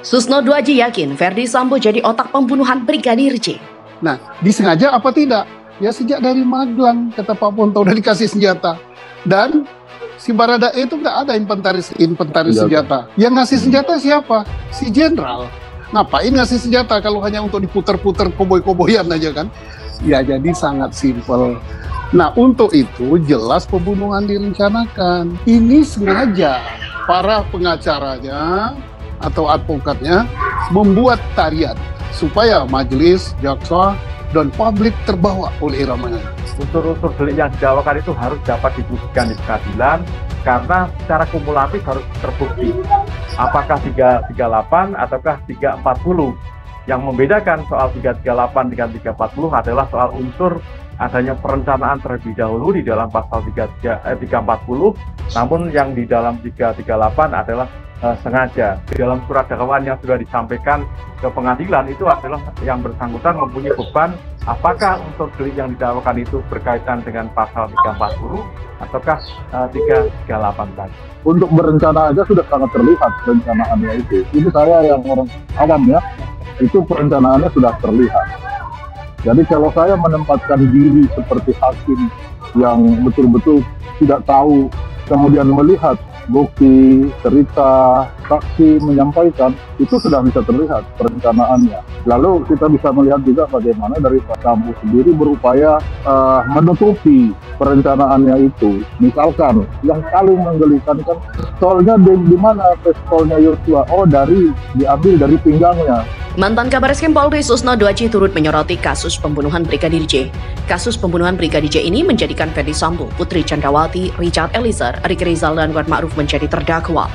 Susno Duaji yakin Ferdi Sambo jadi otak pembunuhan Brigadir J. Nah, disengaja apa tidak? Ya sejak dari Magelang, kata Pak Ponto, udah dikasih senjata. Dan si Baradae itu nggak ada inventaris senjata. Yang ngasih senjata siapa? Si jenderal. Ngapain ngasih senjata kalau hanya untuk diputer-puter koboi-koboyan aja kan? Ya jadi sangat simpel. Nah untuk itu jelas pembunuhan direncanakan. Ini sengaja para pengacaranya atau advokatnya membuat tarian supaya majelis, jaksa, dan publik terbawa oleh iramanya. Unsur-unsur delik yang didakwakan itu harus dapat dibuktikan di pengadilan karena secara kumulatif harus terbukti apakah 338 ataukah 340. Yang membedakan soal 338 dengan 340 adalah soal unsur adanya perencanaan terlebih dahulu di dalam pasal 340, namun yang di dalam 338 adalah sengaja. Di dalam surat dakwaan yang sudah disampaikan ke pengadilan itu adalah yang bersangkutan mempunyai beban apakah unsur delik yang didakwakan itu berkaitan dengan pasal 340 ataukah 338 tadi. Untuk berencana aja sudah sangat terlihat perencanaannya itu. Ini saya yang orang awam ya, itu perencanaannya sudah terlihat. Jadi kalau saya menempatkan diri seperti hakim yang betul-betul tidak tahu, kemudian melihat bukti, cerita, saksi menyampaikan, itu sudah bisa terlihat perencanaannya. Lalu kita bisa melihat juga bagaimana dari Pak Sambo sendiri berupaya menutupi perencanaannya itu. Misalkan yang paling menggelikan kan pistolnya di mana pistolnya Yosua? Oh diambil dari pinggangnya. Mantan Kabareskrim Polri Susno Duaji turut menyoroti kasus pembunuhan Brigadir J. Kasus pembunuhan Brigadir J ini menjadikan Ferdi Sambo, Putri Chandrawati, Richard Eliezer, Ricky Rizal, dan Kuat Ma'ruf menjadi terdakwa.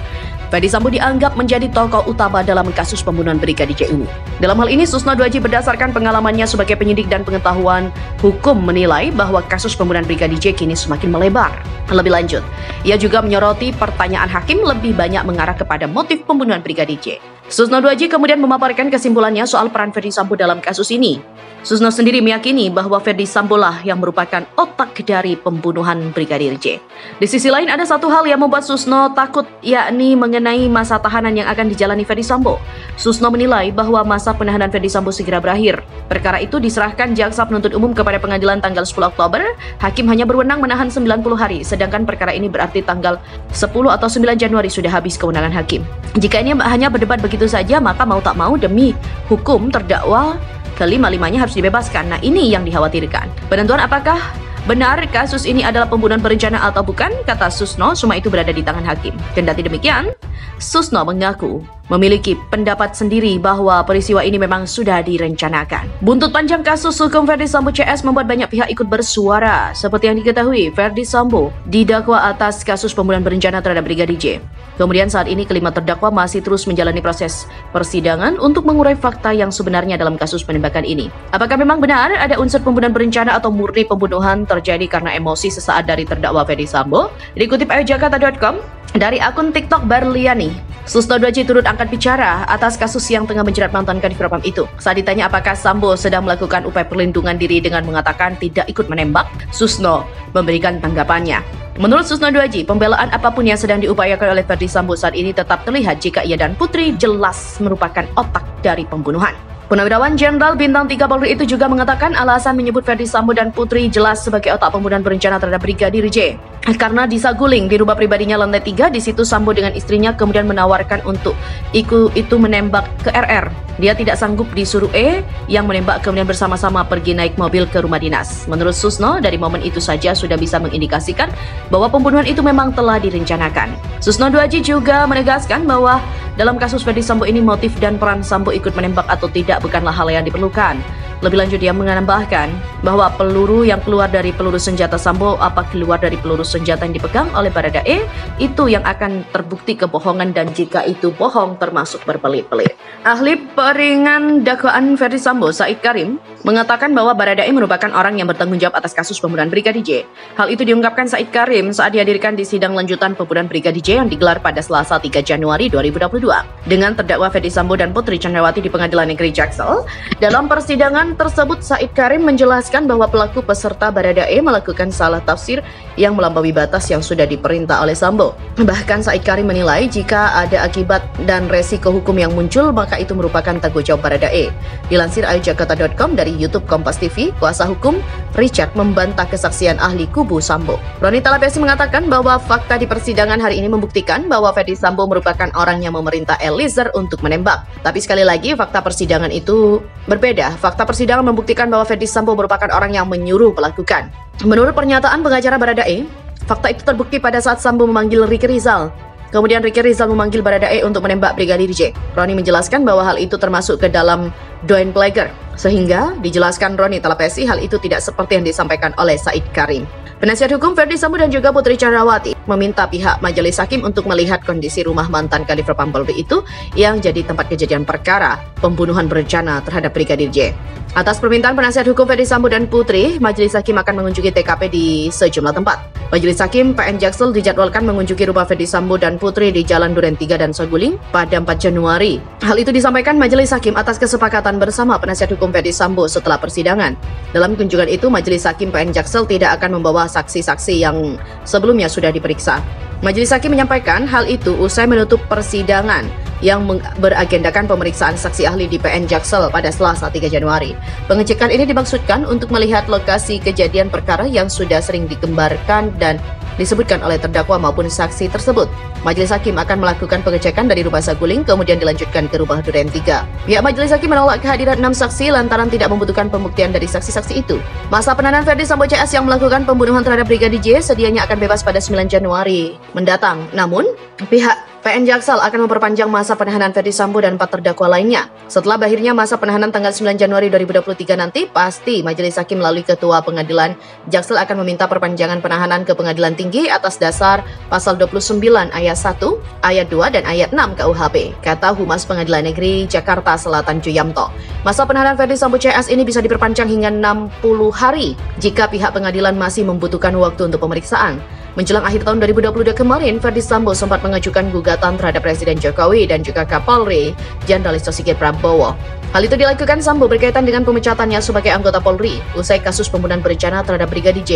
Ferdi Sambo dianggap menjadi tokoh utama dalam kasus pembunuhan Brigadir J ini. Dalam hal ini, Susno Duaji berdasarkan pengalamannya sebagai penyidik dan pengetahuan hukum menilai bahwa kasus pembunuhan Brigadir J kini semakin melebar. Lebih lanjut, ia juga menyoroti pertanyaan hakim lebih banyak mengarah kepada motif pembunuhan Brigadir J. Susno Duaji kemudian memaparkan kesimpulannya soal peran Ferdi Sambo dalam kasus ini. Susno sendiri meyakini bahwa Ferdi Sambo lah yang merupakan otak dari pembunuhan Brigadir J. Di sisi lain ada satu hal yang membuat Susno takut, yakni mengenai masa tahanan yang akan dijalani Ferdi Sambo. Susno menilai bahwa masa penahanan Ferdi Sambo segera berakhir. Perkara itu diserahkan jaksa penuntut umum kepada pengadilan tanggal 10 Oktober. Hakim hanya berwenang menahan 90 hari, sedangkan perkara ini berarti tanggal 10 atau 9 Januari sudah habis kewenangan hakim. Jika ini hanya berdebat begitu saja, maka mau tak mau demi hukum terdakwa kelima-limanya harus dibebaskan. Nah ini yang dikhawatirkan. Penentuan apakah benar kasus ini adalah pembunuhan berencana atau bukan, kata Susno, semua itu berada di tangan hakim. Kendati demikian, Susno mengaku memiliki pendapat sendiri bahwa peristiwa ini memang sudah direncanakan. Buntut panjang kasus hukum Ferdi Sambo CS membuat banyak pihak ikut bersuara. Seperti yang diketahui, Ferdi Sambo didakwa atas kasus pembunuhan berencana terhadap Brigadir J. Kemudian saat ini kelima terdakwa masih terus menjalani proses persidangan untuk mengurai fakta yang sebenarnya dalam kasus penembakan ini. Apakah memang benar ada unsur pembunuhan berencana atau murni pembunuhan terjadi karena emosi sesaat dari terdakwa Ferdi Sambo? Dikutip ayojakarta.com dari akun TikTok Barliani, Susno Duaji turut angkat bicara atas kasus yang tengah menjerat mantan Kadif Propam itu. Saat ditanya apakah Sambo sedang melakukan upaya perlindungan diri dengan mengatakan tidak ikut menembak, Susno memberikan tanggapannya. Menurut Susno Duaji, pembelaan apapun yang sedang diupayakan oleh Ferdi Sambo saat ini tetap terlihat jika ia dan Putri jelas merupakan otak dari pembunuhan. Purnawirawan Jenderal Bintang 3 Polri itu juga mengatakan alasan menyebut Ferdi Sambo dan Putri jelas sebagai otak pembunuhan berencana terhadap Brigadir J karena disaguling di rumah pribadinya lantai 3. Di situ Sambo dengan istrinya kemudian menawarkan untuk itu menembak ke RR. Dia tidak sanggup disuruh E yang menembak, kemudian bersama-sama pergi naik mobil ke rumah dinas. Menurut Susno, dari momen itu saja sudah bisa mengindikasikan bahwa pembunuhan itu memang telah direncanakan. Susno Duaji juga menegaskan bahwa dalam kasus Ferdi Sambo ini motif dan peran Sambo ikut menembak atau tidak bukanlah hal yang diperlukan. Lebih lanjut, dia menambahkan bahwa peluru yang keluar dari peluru senjata Sambo apa keluar dari peluru senjata yang dipegang oleh Baradae itu yang akan terbukti kebohongan, dan jika itu bohong termasuk berbelit-belit. Ahli peringan dakwaan Ferdi Sambo, Said Karim, mengatakan bahwa Baradae merupakan orang yang bertanggung jawab atas kasus pembunuhan Brigadir J. Hal itu diungkapkan Said Karim saat dihadirkan di sidang lanjutan pembunuhan Brigadir J yang digelar pada Selasa 3 Januari 2022 dengan terdakwa Ferdi Sambo dan Putri Chandrawati di Pengadilan Negeri Jaksel. Dalam persidangan persidangan tersebut, Said Karim menjelaskan bahwa pelaku peserta Baradae melakukan salah tafsir yang melampaui batas yang sudah diperintah oleh Sambo. Bahkan Said Karim menilai jika ada akibat dan resiko hukum yang muncul, maka itu merupakan tanggung jawab Baradae. Dilansir ayatjakarta.com dari YouTube Kompas TV, kuasa hukum Richard membantah kesaksian ahli kubu Sambo. Roni Talapesi mengatakan bahwa fakta di persidangan hari ini membuktikan bahwa Ferdy Sambo merupakan orang yang memerintah Eliezer untuk menembak. Tapi sekali lagi, fakta persidangan itu berbeda. Fakta persidangan membuktikan bahwa Ferdy Sambo merupakan orang yang menyuruh melakukan. Menurut pernyataan pengacara Baradae, fakta itu terbukti pada saat Sambo memanggil Ricky Rizal. Kemudian Ricky Rizal memanggil Baradae untuk menembak Brigadir J. Roni menjelaskan bahwa hal itu termasuk ke dalam Doenpleger. Sehingga dijelaskan Roni Talapesi hal itu tidak seperti yang disampaikan oleh Said Karim. Penasihat hukum Ferdy Sambo dan juga Putri Chandrawati meminta pihak majelis hakim untuk melihat kondisi rumah mantan Kadif Propam Polri itu yang jadi tempat kejadian perkara pembunuhan berencana terhadap Brigadir J. Atas permintaan penasihat hukum Ferdy Sambo dan Putri, majelis hakim akan mengunjungi TKP di sejumlah tempat. Majelis hakim PN Jaksel dijadwalkan mengunjungi rumah Ferdy Sambo dan Putri di Jalan Duren 3 dan Saguling pada 4 Januari. Hal itu disampaikan majelis hakim atas kesepakatan bersama penasihat hukum Ferdy Sambo setelah persidangan. Dalam kunjungan itu, majelis hakim PN Jaksel tidak akan membawa saksi-saksi yang sebelumnya sudah diperiksa. Majelis hakim menyampaikan hal itu usai menutup persidangan yang beragendakan pemeriksaan saksi ahli di PN Jaksel pada Selasa 3 Januari. Pengecekan ini dimaksudkan untuk melihat lokasi kejadian perkara yang sudah sering digambarkan dan disebutkan oleh terdakwa maupun saksi tersebut. Majelis hakim akan melakukan pengecekan dari rumah Saguling kemudian dilanjutkan ke rumah Duren 3. Pihak majelis hakim menolak kehadiran 6 saksi lantaran tidak membutuhkan pembuktian dari saksi-saksi itu. Masa penahanan Ferdy Sambo CS yang melakukan pembunuhan terhadap Brigadir J sedianya akan bebas pada 9 Januari mendatang. Namun, pihak PN Jaksel akan memperpanjang masa penahanan Ferdy Sambo dan 4 terdakwa lainnya. Setelah berakhirnya masa penahanan tanggal 9 Januari 2023 nanti, pasti majelis hakim melalui Ketua Pengadilan Jaksel akan meminta perpanjangan penahanan ke Pengadilan Tinggi atas dasar Pasal 29 Ayat 1, Ayat 2, dan Ayat 6 KUHP, kata Humas Pengadilan Negeri Jakarta Selatan Juyamto. Masa penahanan Ferdy Sambo CS ini bisa diperpanjang hingga 60 hari jika pihak pengadilan masih membutuhkan waktu untuk pemeriksaan. Menjelang akhir tahun 2022 kemarin, Ferdy Sambo sempat mengajukan gugatan terhadap Presiden Jokowi dan juga Kapolri Jenderal Listio Sigit Prabowo. Hal itu dilakukan Sambo berkaitan dengan pemecatannya sebagai anggota Polri usai kasus pembunuhan berencana terhadap Brigadir J.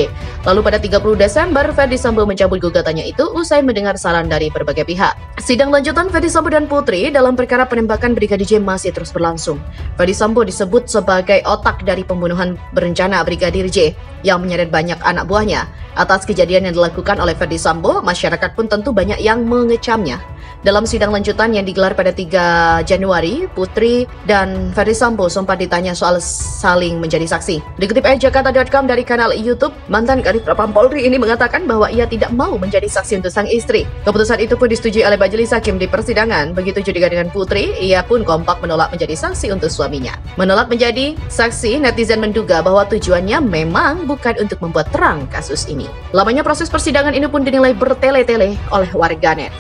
Lalu pada 30 Desember, Ferdy Sambo mencabut gugatannya itu usai mendengar saran dari berbagai pihak. Sidang lanjutan Ferdy Sambo dan Putri dalam perkara penembakan Brigadir J masih terus berlangsung. Ferdy Sambo disebut sebagai otak dari pembunuhan berencana Brigadir J yang menyeret banyak anak buahnya. Atas kejadian yang dilakukan oleh Ferdy Sambo, masyarakat pun tentu banyak yang mengecamnya. Dalam sidang lanjutan yang digelar pada 3 Januari, Putri dan Ferdy Sambo sempat ditanya soal saling menjadi saksi. Dikutip ayatjakarta.com dari kanal YouTube, mantan Kadif Propam Polri ini mengatakan bahwa ia tidak mau menjadi saksi untuk sang istri. Keputusan itu pun disetujui oleh majelis hakim di persidangan. Begitu juga dengan Putri, ia pun kompak menolak menjadi saksi untuk suaminya. Menolak menjadi saksi, netizen menduga bahwa tujuannya memang bukan untuk membuat terang kasus ini. Lamanya proses persidangan ini pun dinilai bertele-tele oleh warganet.